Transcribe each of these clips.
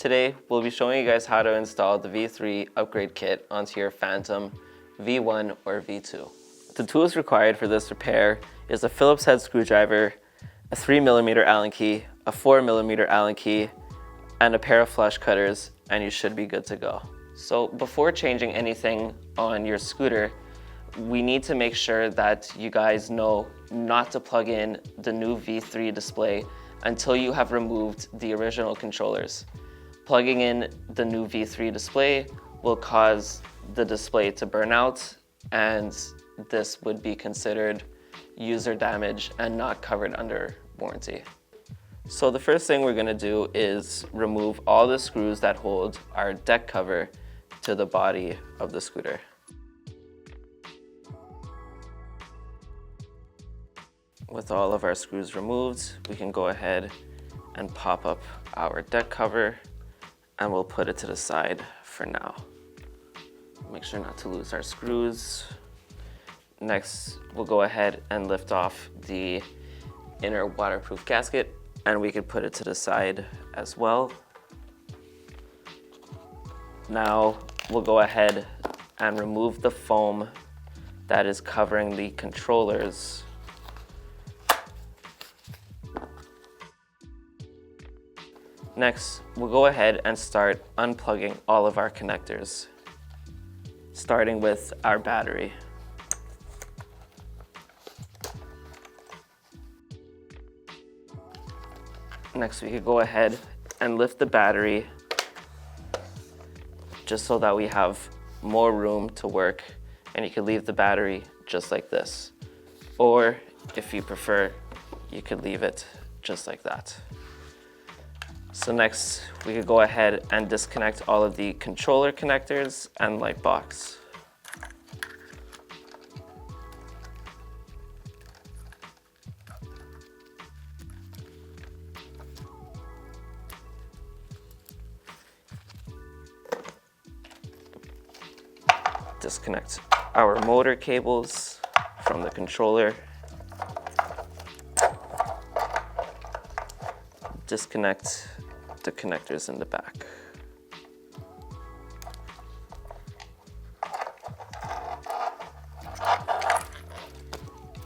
Today, we'll be showing you guys how to install the V3 upgrade kit onto your Phantom V1 or V2. The tools required for this repair is a Phillips head screwdriver, a 3mm Allen key, a 4mm Allen key, and a pair of flush cutters, and you should be good to go. So before changing anything on your scooter, we need to make sure that you guys know not to plug in the new V3 display until you have removed the original controllers. Plugging in the new V3 display will cause the display to burn out, and this would be considered user damage and not covered under warranty. So the first thing we're going to do is remove all the screws that hold our deck cover to the body of the scooter. With all of our screws removed, we can go ahead and pop up our deck cover, and we'll put it to the side for now. Make sure not to lose our screws. Next, we'll go ahead and lift off the inner waterproof gasket, and we can put it to the side as well. Now, we'll go ahead and remove the foam that is covering the controllers. Next, we'll go ahead and start unplugging all of our connectors, starting with our battery. Next, we could go ahead and lift the battery just so that we have more room to work, and you can leave the battery just like this. Or if you prefer, you could leave it just like that. So next, we could go ahead and disconnect all of the controller connectors and light box. Disconnect our motor cables from the controller. Disconnect the connectors in the back.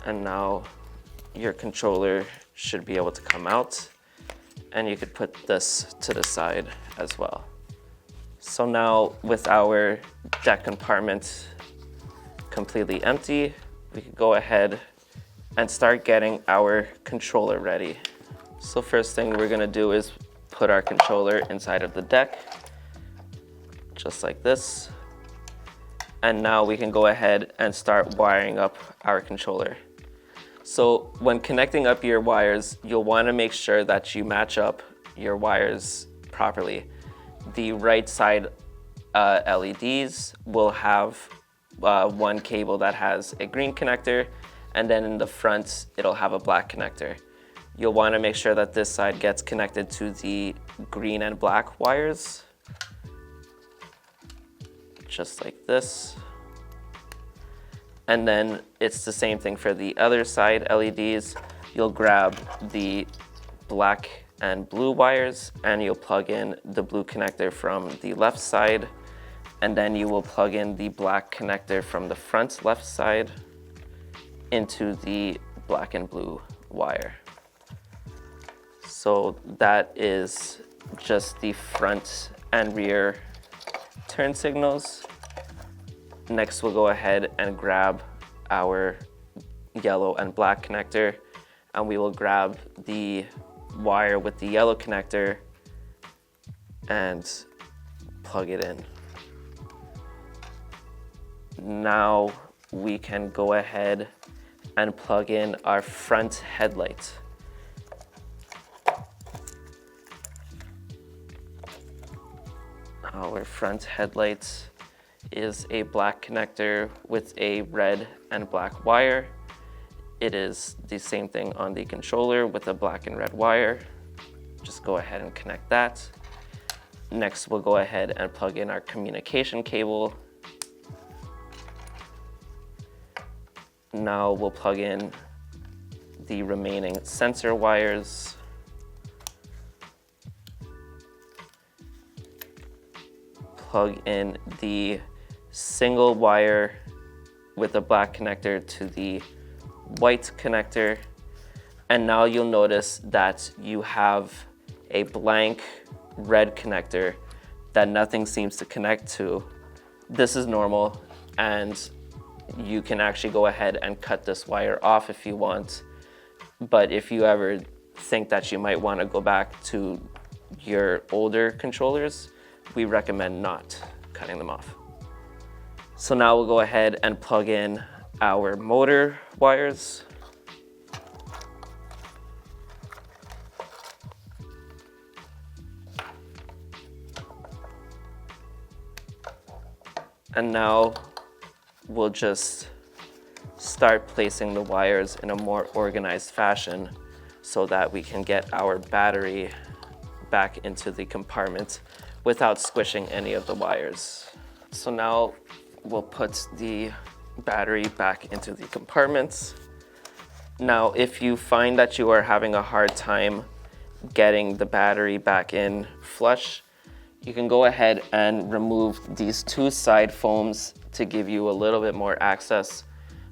And now your controller should be able to come out, and you could put this to the side as well. So now, with our deck compartment completely empty, we could go ahead and start getting our controller ready. So first thing we're gonna do is put our controller inside of the deck, just like this. And now we can go ahead and start wiring up our controller. So when connecting up your wires, you'll wanna make sure that you match up your wires properly. The right side LEDs will have one cable that has a green connector, and then in the front, it'll have a black connector. You'll want to make sure that this side gets connected to the green and black wires, just like this. And then it's the same thing for the other side LEDs. You'll grab the black and blue wires, and you'll plug in the blue connector from the left side, and then you will plug in the black connector from the front left side into the black and blue wire. So that is just the front and rear turn signals. Next, we'll go ahead and grab our yellow and black connector, and we will grab the wire with the yellow connector and plug it in. Now we can go ahead and plug in our front headlight. Our front headlight is a black connector with a red and black wire. It is the same thing on the controller with a black and red wire. Just go ahead and connect that. Next, we'll go ahead and plug in our communication cable. Now we'll plug in the remaining sensor wires. plug in the single wire with the black connector to the white connector. And now you'll notice that you have a blank red connector that nothing seems to connect to. This is normal, and you can actually go ahead and cut this wire off if you want. But if you ever think that you might want to go back to your older controllers, we recommend not cutting them off. So now we'll go ahead and plug in our motor wires. And now we'll just start placing the wires in a more organized fashion so that we can get our battery back into the compartment without squishing any of the wires. So now we'll put the battery back into the compartments. Now, if you find that you are having a hard time getting the battery back in flush, you can go ahead and remove these two side foams to give you a little bit more access.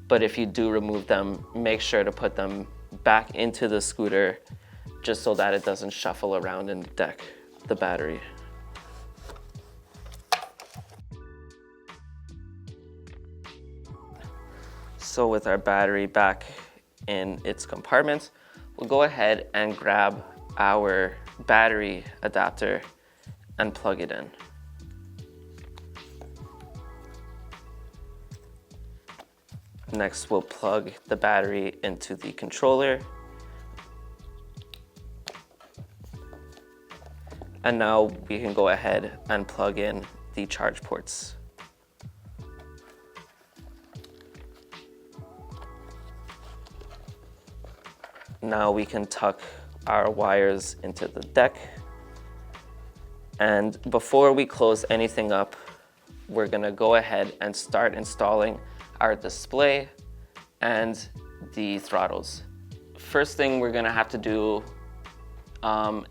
But if you do remove them, make sure to put them back into the scooter just so that it doesn't shuffle around and deck the battery. So with our battery back in its compartment, we'll go ahead and grab our battery adapter and plug it in. Next, we'll plug the battery into the controller. And now we can go ahead and plug in the charge ports. Now we can tuck our wires into the deck. And before we close anything up, we're gonna go ahead and start installing our display and the throttles. First thing we're gonna have to do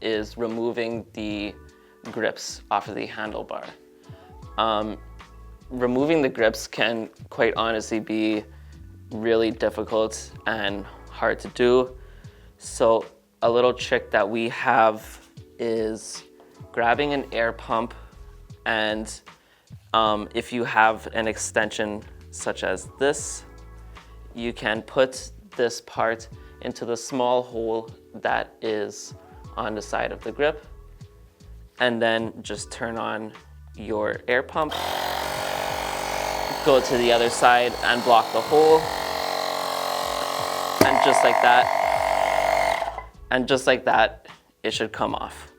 is removing the grips off of the handlebar. Removing the grips can quite honestly be really difficult and hard to do. So a little trick that we have is grabbing an air pump, and if you have an extension such as this, you can put this part into the small hole that is on the side of the grip, and then just turn on your air pump, go to the other side and block the hole, and just like that, it should come off.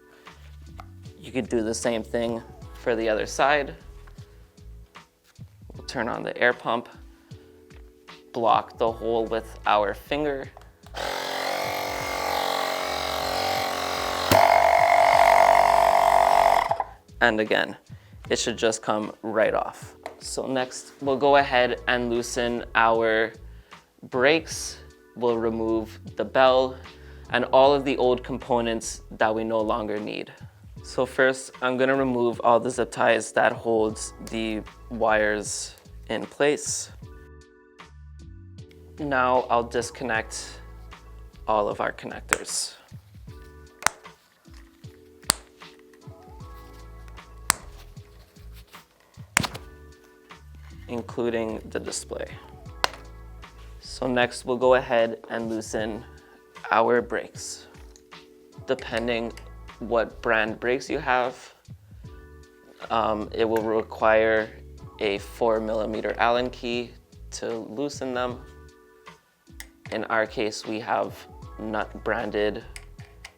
You could do the same thing for the other side. We'll turn on the air pump, block the hole with our finger, and again, it should just come right off. So next, we'll go ahead and loosen our brakes. We'll remove the bell and all of the old components that we no longer need. So first, I'm gonna remove all the zip ties that holds the wires in place. Now I'll disconnect all of our connectors. Including the display. So next, we'll go ahead and loosen our brakes. Depending what brand brakes you have, it will require a 4mm Allen key to loosen them. In our case, we have Nut branded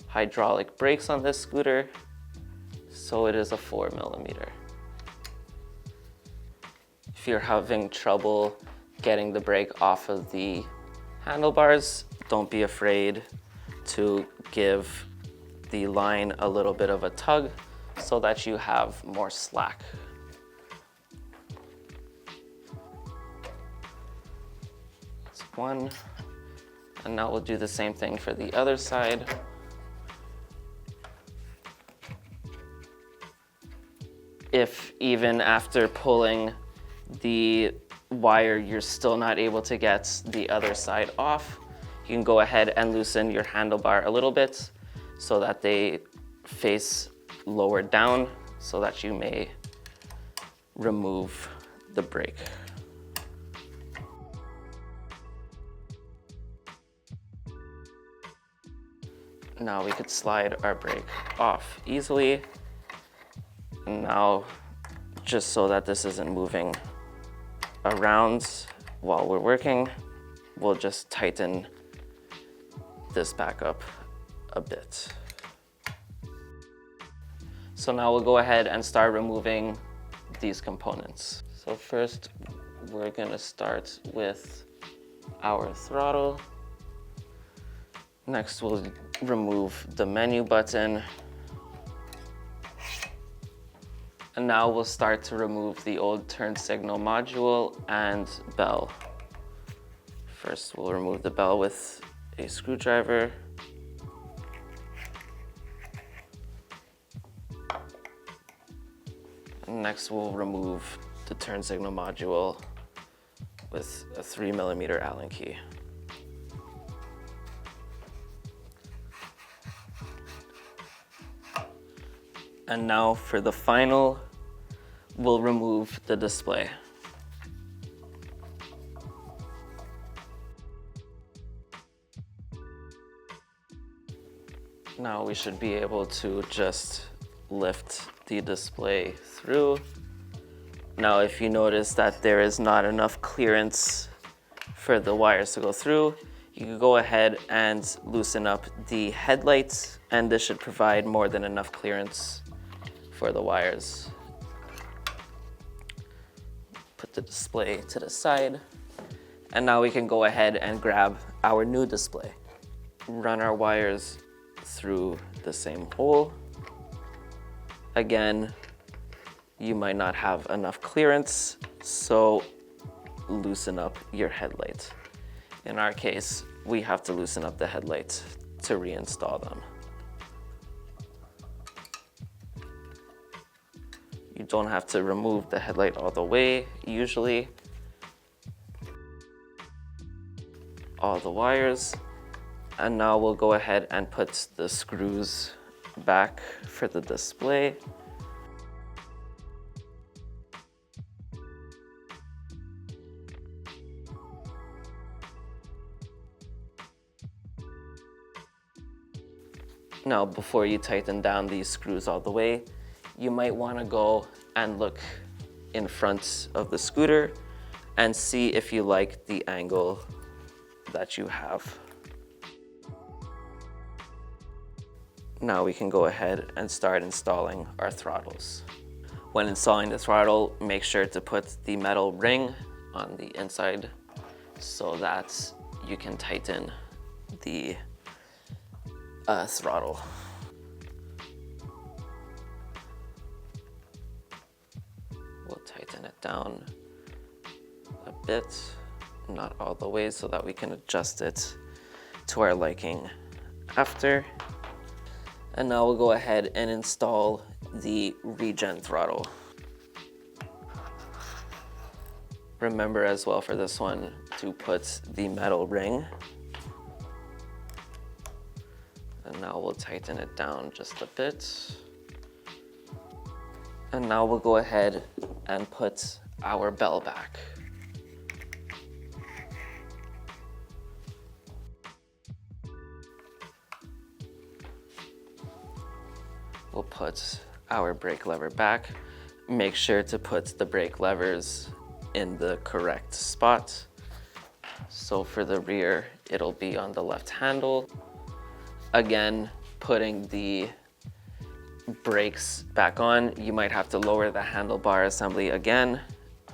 hydraulic brakes on this scooter, so it is a 4mm. If you're having trouble getting the brake off of the handlebars, don't be afraid to give the line a little bit of a tug so that you have more slack. That's one. And now we'll do the same thing for the other side. If even after pulling the wire, you're still not able to get the other side off, you can go ahead and loosen your handlebar a little bit so that they face lower down so that you may remove the brake. Now we could slide our brake off easily. Now, just so that this isn't moving around while we're working, we'll just tighten this back up a bit. So now we'll go ahead and start removing these components. So first, we're gonna start with our throttle. Next, we'll remove the menu button. And now we'll start to remove the old turn signal module and bell. First, we'll remove the bell with a screwdriver. And next, we'll remove the turn signal module with a 3mm Allen key. And now for the final, we'll remove the display. Now we should be able to just lift the display through. Now if you notice that there is not enough clearance for the wires to go through, you can go ahead and loosen up the headlights, and this should provide more than enough clearance for the wires. Put the display to the side, and now we can go ahead and grab our new display. Run our wires through the same hole. Again, you might not have enough clearance, so loosen up your headlight. In our case, we have to loosen up the headlight to reinstall them. You don't have to remove the headlight all the way, usually. All the wires. And now we'll go ahead and put the screws back for the display. Now, before you tighten down these screws all the way, you might want to go and look in front of the scooter and see if you like the angle that you have. Now we can go ahead and start installing our throttles. When installing the throttle, make sure to put the metal ring on the inside so that you can tighten the throttle. We'll tighten it down a bit, not all the way, so that we can adjust it to our liking after. And now we'll go ahead and install the regen throttle. Remember as well for this one to put the metal ring. And now we'll tighten it down just a bit. And now we'll go ahead and put our bell back. We'll put our brake lever back. Make sure to put the brake levers in the correct spot. So for the rear, it'll be on the left handle. Again, putting the brakes back on, you might have to lower the handlebar assembly again.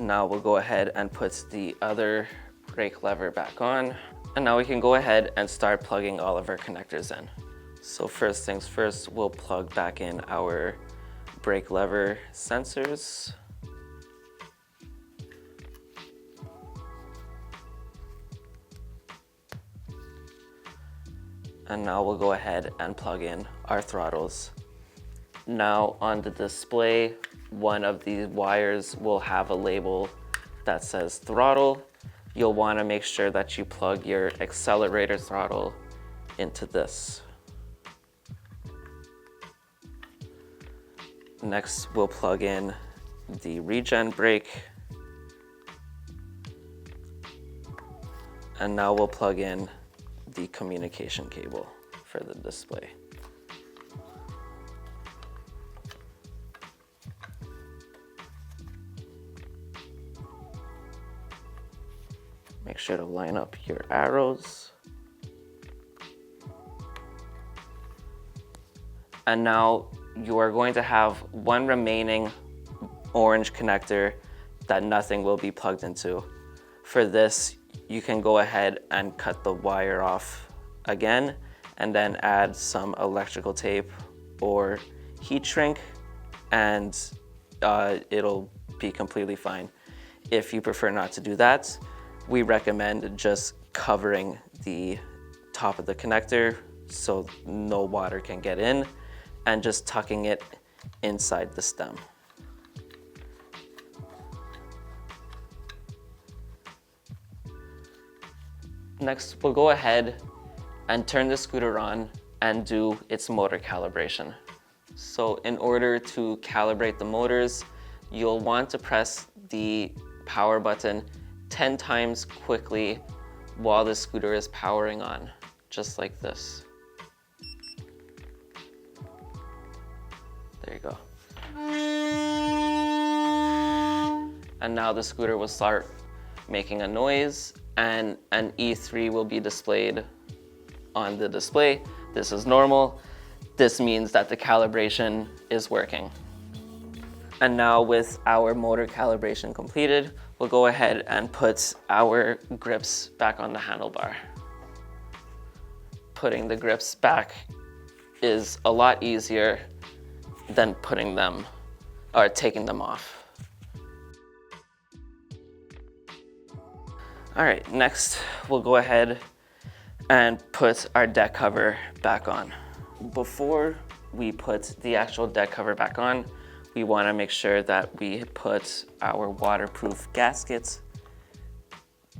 Now we'll go ahead and put the other brake lever back on. And now we can go ahead and start plugging all of our connectors in. So first things first, we'll plug back in our brake lever sensors. And now we'll go ahead and plug in our throttles. Now on the display, one of these wires will have a label that says throttle. You'll want to make sure that you plug your accelerator throttle into this. Next, we'll plug in the regen brake. And now we'll plug in the communication cable for the display. Make sure to line up your arrows. And now you are going to have one remaining orange connector that nothing will be plugged into. For this, you can go ahead and cut the wire off again and then add some electrical tape or heat shrink, and it'll be completely fine. If you prefer not to do that, we recommend just covering the top of the connector so no water can get in, and just tucking it inside the stem. Next, we'll go ahead and turn the scooter on and do its motor calibration. So in order to calibrate the motors, you'll want to press the power button 10 times quickly while the scooter is powering on, just like this. There you go. And now the scooter will start making a noise, and an E3 will be displayed on the display. This is normal. This means that the calibration is working. And now with our motor calibration completed, we'll go ahead and put our grips back on the handlebar. Putting the grips back is a lot easier than putting them or taking them off. All right, next we'll go ahead and put our deck cover back on. Before we put the actual deck cover back on, we want to make sure that we put our waterproof gasket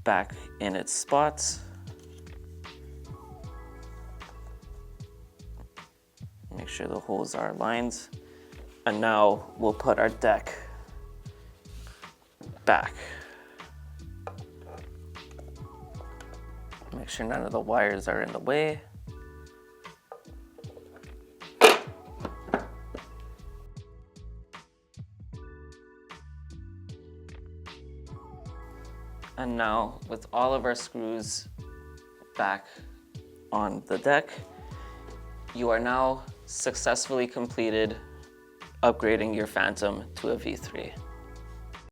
back in its spots. Make sure the holes are aligned. And now we'll put our deck back. Make sure none of the wires are in the way. And now, with all of our screws back on the deck, you are now successfully completed upgrading your Phantom to a V3.